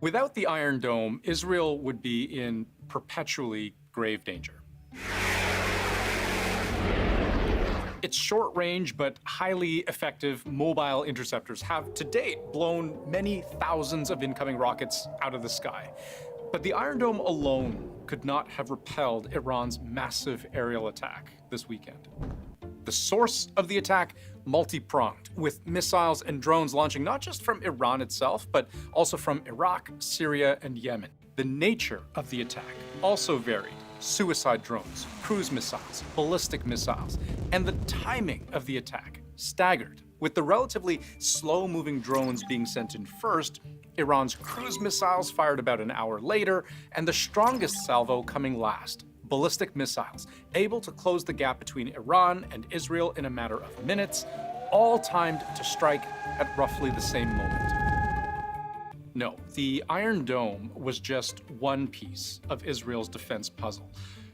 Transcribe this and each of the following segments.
Without the Iron Dome, Israel would be in perpetually grave danger. Its short-range but highly effective mobile interceptors have to date blown many thousands of incoming rockets out of the sky. But the Iron Dome alone could not have repelled Iran's massive aerial attack this weekend. The source of the attack, multi-pronged, with missiles and drones launching not just from Iran itself, but also from Iraq, Syria, and Yemen. The nature of the attack also varied. Suicide drones, cruise missiles, ballistic missiles, and the timing of the attack staggered. With the relatively slow-moving drones being sent in first, Iran's cruise missiles fired about an hour later, and the strongest salvo coming last. Ballistic missiles, able to close the gap between Iran and Israel in a matter of minutes, all timed to strike at roughly the same moment. No, the Iron Dome was just one piece of Israel's defense puzzle.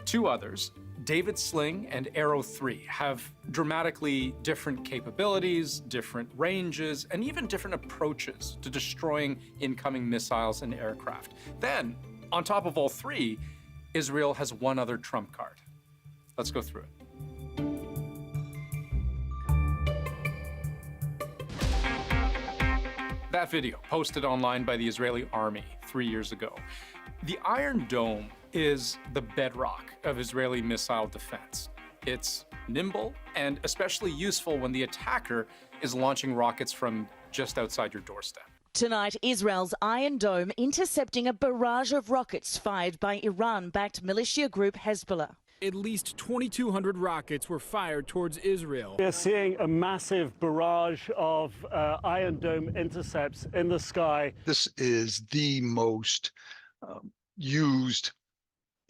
Two others, David Sling and Arrow 3, have dramatically different capabilities, different ranges, and even different approaches to destroying incoming missiles and aircraft. Then, on top of all three, Israel has one other trump card. Let's go through it. That video, posted online by the Israeli army 3 years ago. The Iron Dome is the bedrock of Israeli missile defense. It's nimble and especially useful when the attacker is launching rockets from just outside your doorstep. Tonight, Israel's Iron Dome intercepting a barrage of rockets fired by Iran-backed militia group Hezbollah. At least 2,200 rockets were fired towards Israel. We're seeing a massive barrage of Iron Dome intercepts in the sky. This is the most used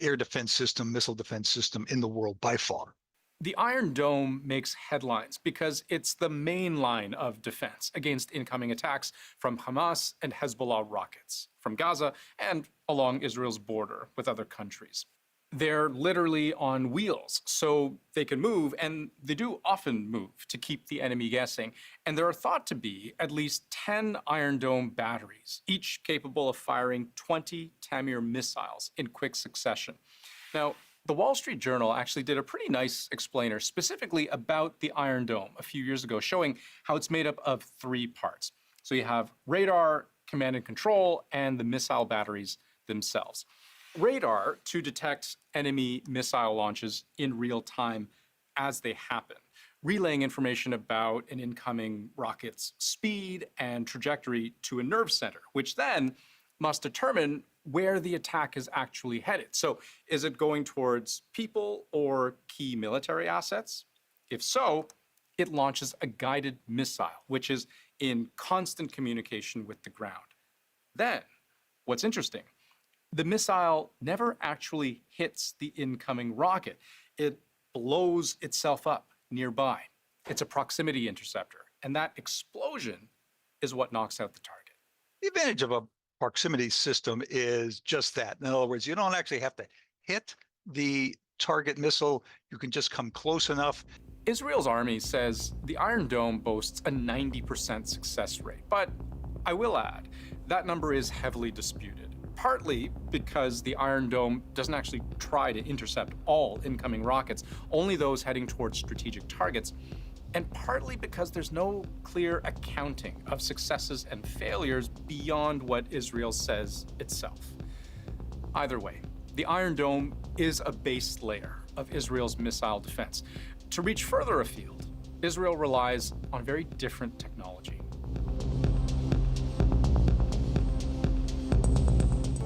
air defense system, missile defense system in the world by far. The Iron Dome makes headlines because it's the main line of defense against incoming attacks from Hamas and Hezbollah rockets, from Gaza and along Israel's border with other countries. They're literally on wheels, so they can move, and they do often move to keep the enemy guessing. And there are thought to be at least 10 Iron Dome batteries, each capable of firing 20 Tamir missiles in quick succession. Now, the Wall Street Journal actually did a pretty nice explainer specifically about the Iron Dome a few years ago, showing how it's made up of three parts. So you have radar, command and control, and the missile batteries themselves. Radar to detect enemy missile launches in real time as they happen, relaying information about an incoming rocket's speed and trajectory to a nerve center, which then must determine where the attack is actually headed. So is it going towards people or key military assets? If so, it launches a guided missile, which is in constant communication with the ground. Then, what's interesting, the missile never actually hits the incoming rocket. It blows itself up nearby. It's a proximity interceptor, and that explosion is what knocks out the target. The advantage of a proximity system is just that. In other words, you don't actually have to hit the target missile. You can just come close enough. Israel's army says the Iron Dome boasts a 90% success rate, but I will add, that number is heavily disputed. Partly because the Iron Dome doesn't actually try to intercept all incoming rockets, only those heading towards strategic targets, and partly because there's no clear accounting of successes and failures beyond what Israel says itself. Either way, the Iron Dome is a base layer of Israel's missile defense. To reach further afield, Israel relies on very different technology.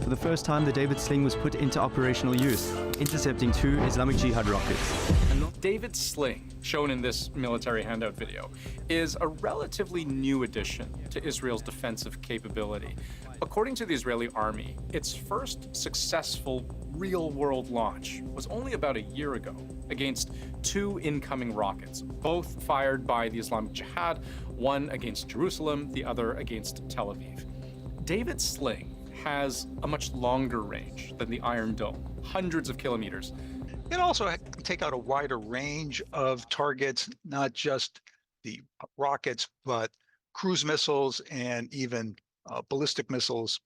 For the first time, the David Sling was put into operational use, intercepting 2 Islamic Jihad rockets. David Sling, shown in this military handout video, is a relatively new addition to Israel's defensive capability. According to the Israeli army, its first successful real-world launch was only about a year ago against 2 incoming rockets, both fired by the Islamic Jihad, one against Jerusalem, the other against Tel Aviv. David Sling has a much longer range than the Iron Dome, hundreds of kilometers. It also can take out a wider range of targets, not just the rockets, but cruise missiles and even ballistic missiles.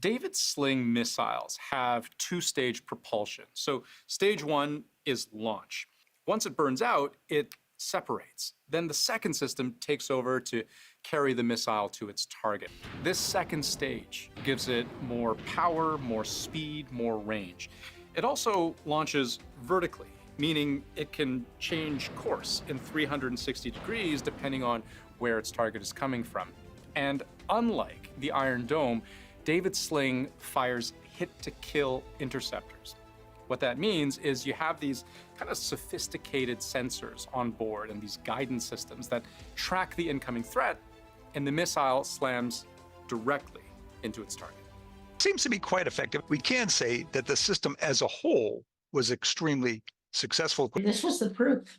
David's Sling missiles have two-stage propulsion. So stage one is launch. Once it burns out, it separates. Then the second system takes over to carry the missile to its target. This second stage gives it more power, more speed, more range. It also launches vertically, meaning it can change course in 360 degrees depending on where its target is coming from. And unlike the Iron Dome, David's Sling fires hit-to-kill interceptors. What that means is you have these kind of sophisticated sensors on board and these guidance systems that track the incoming threat, and the missile slams directly into its target. Seems to be quite effective. We can say that the system as a whole was extremely successful. This was the proof.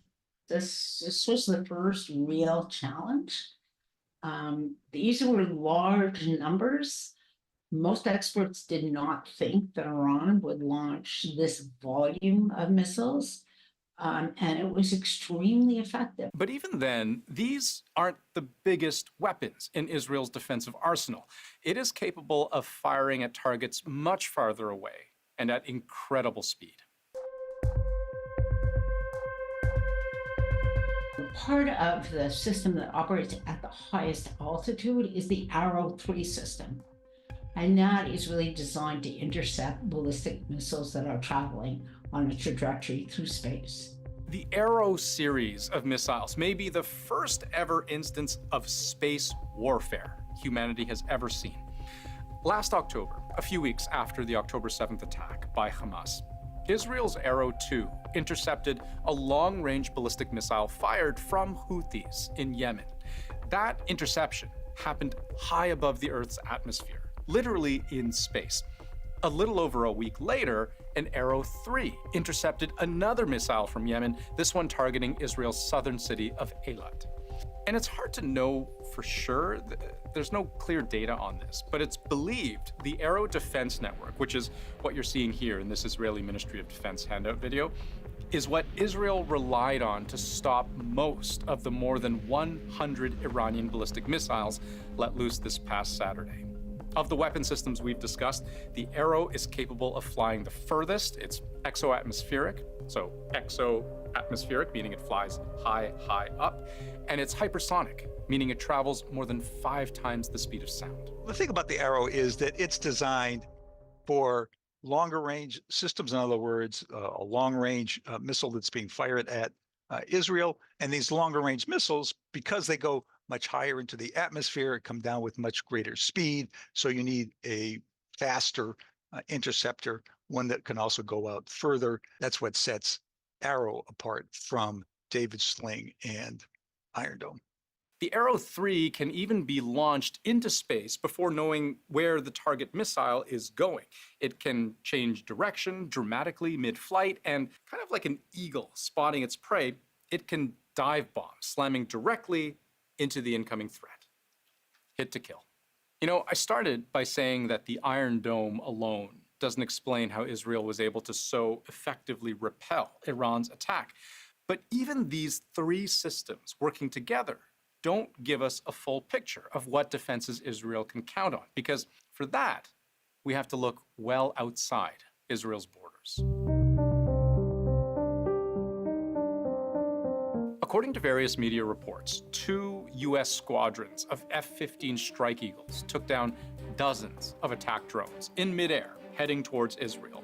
This was the first real challenge. These were large numbers. Most experts did not think that Iran would launch this volume of missiles, and it was extremely effective. But even then, these aren't the biggest weapons in Israel's defensive arsenal. It is capable of firing at targets much farther away and at incredible speed. Part of the system that operates at the highest altitude is the Arrow 3 system. And that is really designed to intercept ballistic missiles that are traveling on a trajectory through space. The Arrow series of missiles may be the first ever instance of space warfare humanity has ever seen. Last October, a few weeks after the October 7th attack by Hamas, Israel's Arrow 2 intercepted a long-range ballistic missile fired from Houthis in Yemen. That interception happened high above the Earth's atmosphere, literally in space. A little over a week later, an Arrow 3 intercepted another missile from Yemen, this one targeting Israel's southern city of Eilat. And it's hard to know for sure. There's no clear data on this, but it's believed the Arrow Defense Network, which is what you're seeing here in this Israeli Ministry of Defense handout video, is what Israel relied on to stop most of the more than 100 Iranian ballistic missiles let loose this past Saturday. Of the weapon systems we've discussed, the Arrow is capable of flying the furthest. It's exo-atmospheric, so exo-atmospheric, meaning it flies high, high up, and it's hypersonic, meaning it travels more than 5 times the speed of sound. The thing about the Arrow is that it's designed for longer range systems. In other words, a long range missile that's being fired at Israel. And these longer range missiles, because they go much higher into the atmosphere, come down with much greater speed. So you need a faster interceptor, one that can also go out further. That's what sets Arrow apart from David's Sling and Iron Dome. The Arrow 3 can even be launched into space before knowing where the target missile is going. It can change direction dramatically mid-flight, and kind of like an eagle spotting its prey, it can dive bomb, slamming directly into the incoming threat. Hit to kill. You know, I started by saying that the Iron Dome alone doesn't explain how Israel was able to so effectively repel Iran's attack. But even these 3 systems working together don't give us a full picture of what defenses Israel can count on, because for that, we have to look well outside Israel's borders. According to various media reports, 2 U.S. squadrons of F-15 Strike Eagles took down dozens of attack drones in midair heading towards Israel.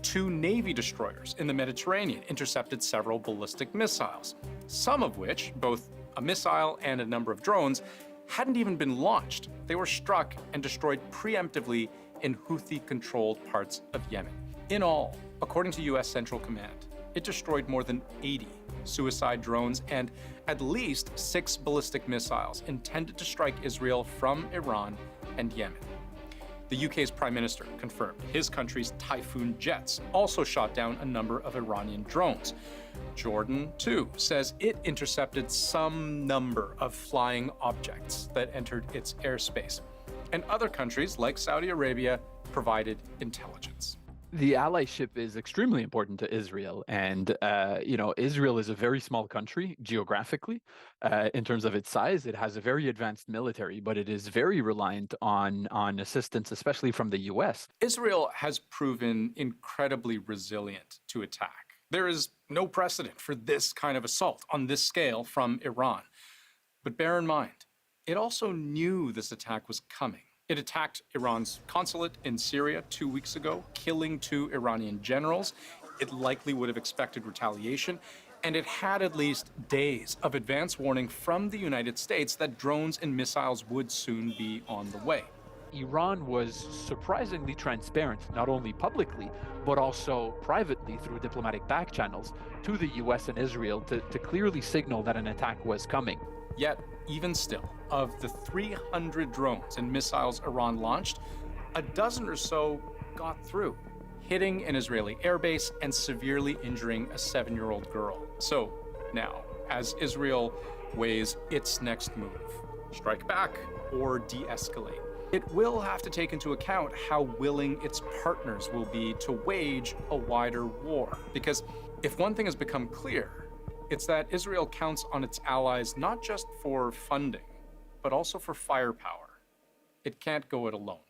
2 Navy destroyers in the Mediterranean intercepted several ballistic missiles, some of which, both a missile and a number of drones, hadn't even been launched. They were struck and destroyed preemptively in Houthi-controlled parts of Yemen. In all, according to U.S. Central Command, it destroyed more than 80 suicide drones and at least 6 ballistic missiles intended to strike Israel from Iran and Yemen. The UK's Prime Minister confirmed his country's Typhoon jets also shot down a number of Iranian drones. Jordan, too, says it intercepted some number of flying objects that entered its airspace. And other countries, like Saudi Arabia, provided intelligence. The allyship is extremely important to Israel. And, Israel is a very small country geographically. In terms of its size, it has a very advanced military, but it is very reliant on assistance, especially from the U.S. Israel has proven incredibly resilient to attack. There is no precedent for this kind of assault on this scale from Iran. But bear in mind, it also knew this attack was coming. It attacked Iran's consulate in Syria 2 weeks ago, killing 2 Iranian generals. It likely would have expected retaliation, and it had at least days of advance warning from the United States that drones and missiles would soon be on the way. Iran was surprisingly transparent, not only publicly, but also privately through diplomatic back channels to the US and Israel to clearly signal that an attack was coming. Yet, even still, of the 300 drones and missiles Iran launched, a dozen or so got through, hitting an Israeli airbase and severely injuring a 7-year-old girl. So now, as Israel weighs its next move, strike back or de-escalate, it will have to take into account how willing its partners will be to wage a wider war. Because if one thing has become clear, it's that Israel counts on its allies not just for funding, but also for firepower. It can't go it alone.